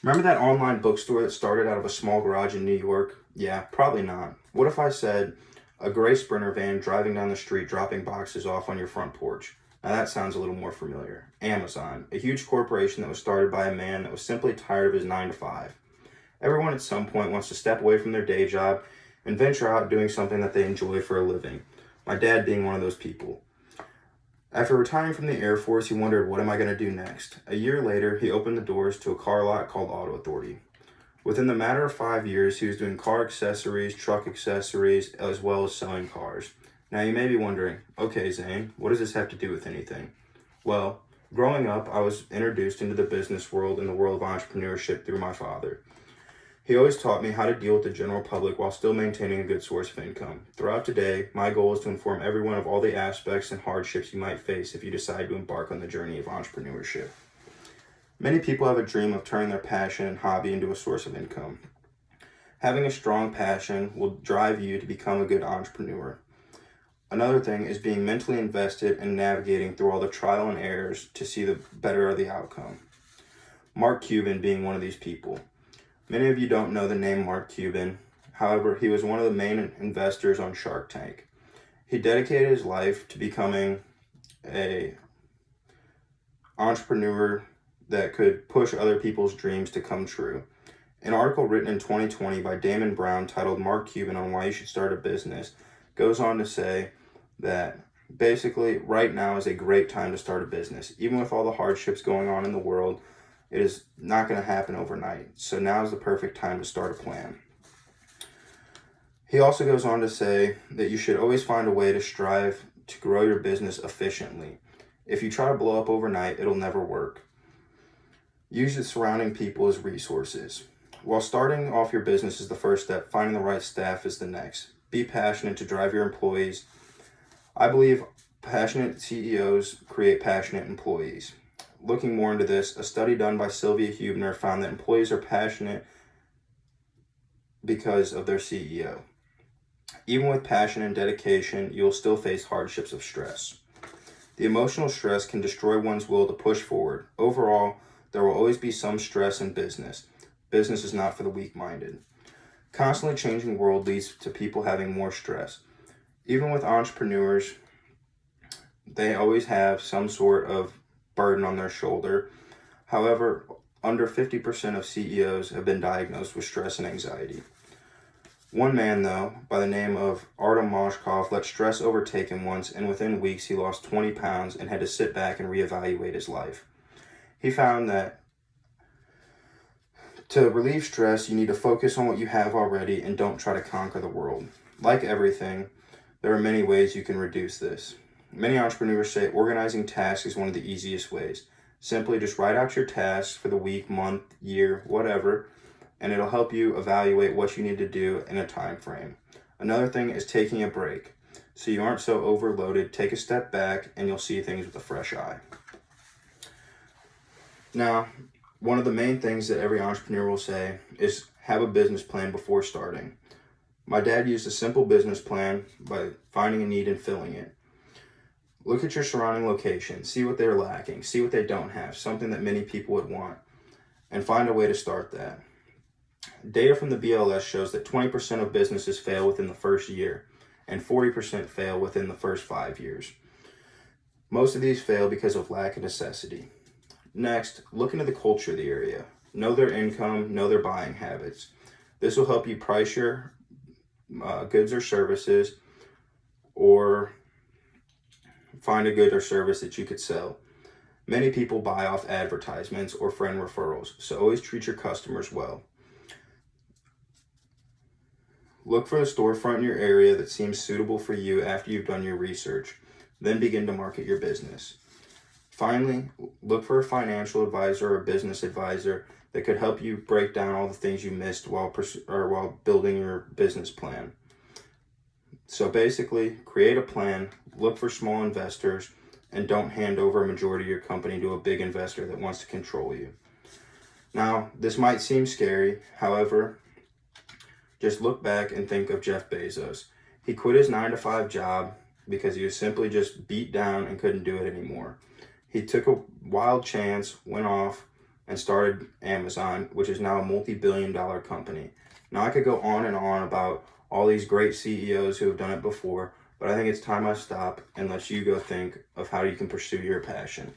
Remember that online bookstore that started out of a small garage in New York? Yeah, probably not. What if I said a gray Sprinter van driving down the street dropping boxes off on your front porch? Now that sounds a little more familiar. Amazon, a huge corporation that was started by a man that was simply tired of his 9 to 5. Everyone at some point wants to step away from their day job and venture out doing something that they enjoy for a living. My dad being one of those people. After retiring from the Air Force, he wondered, what am I going to do next? A year later, he opened the doors to a car lot called Auto Authority. Within the matter of 5 years, he was doing car accessories, truck accessories, as well as selling cars. Now you may be wondering, okay, Zane, what does this have to do with anything? Well, growing up, I was introduced into the business world and the world of entrepreneurship through my father. He always taught me how to deal with the general public while still maintaining a good source of income. Throughout today, my goal is to inform everyone of all the aspects and hardships you might face if you decide to embark on the journey of entrepreneurship. Many people have a dream of turning their passion and hobby into a source of income. Having a strong passion will drive you to become a good entrepreneur. Another thing is being mentally invested and navigating through all the trial and errors to see the better of the outcome. Mark Cuban being one of these people. Many of you don't know the name Mark Cuban. However, he was one of the main investors on Shark Tank. He dedicated his life to becoming a entrepreneur that could push other people's dreams to come true. An article written in 2020 by Damon Brown titled Mark Cuban on Why You Should Start a Business goes on to say that basically right now is a great time to start a business. Even with all the hardships going on in the world, it is not going to happen overnight. So now is the perfect time to start a plan. He also goes on to say that you should always find a way to strive to grow your business efficiently. If you try to blow up overnight, it'll never work. Use the surrounding people as resources. While starting off your business is the first step, finding the right staff is the next. Be passionate to drive your employees. I believe passionate CEOs create passionate employees. Looking more into this, a study done by Sylvia Hubner found that employees are passionate because of their CEO. Even with passion and dedication, you will still face hardships of stress. The emotional stress can destroy one's will to push forward. Overall, there will always be some stress in business. Business is not for the weak-minded. Constantly changing world leads to people having more stress. Even with entrepreneurs, they always have some sort of burden on their shoulder. However, under 50% of CEOs have been diagnosed with stress and anxiety. One man, though, by the name of Artem Moshkov, let stress overtake him once, and within weeks he lost 20 pounds and had to sit back and reevaluate his life. He found that to relieve stress, you need to focus on what you have already and don't try to conquer the world. Like everything, there are many ways you can reduce this. Many entrepreneurs say organizing tasks is one of the easiest ways. Simply just write out your tasks for the week, month, year, whatever, and it'll help you evaluate what you need to do in a time frame. Another thing is taking a break. So you aren't so overloaded, take a step back and you'll see things with a fresh eye. Now, one of the main things that every entrepreneur will say is have a business plan before starting. My dad used a simple business plan by finding a need and filling it. Look at your surrounding location, see what they're lacking, see what they don't have, something that many people would want, and find a way to start that. Data from the BLS shows that 20% of businesses fail within the first year, and 40% fail within the first 5 years. Most of these fail because of lack of necessity. Next, look into the culture of the area. Know their income, know their buying habits. This will help you price your goods or services, or find a good or service that you could sell. Many people buy off advertisements or friend referrals, so always treat your customers well. Look for a storefront in your area that seems suitable for you after you've done your research. Then begin to market your business. Finally, look for a financial advisor or a business advisor that could help you break down all the things you missed while building your business plan. So basically, create a plan, look for small investors, and don't hand over a majority of your company to a big investor that wants to control you. Now, this might seem scary. However, just look back and think of Jeff Bezos. He quit his 9 to 5 job because he was simply just beat down and couldn't do it anymore. He took a wild chance, went off, and started Amazon, which is now a multi-billion-dollar company. Now, I could go on and on about all these great CEOs who have done it before, but I think it's time I stop and let you go think of how you can pursue your passion.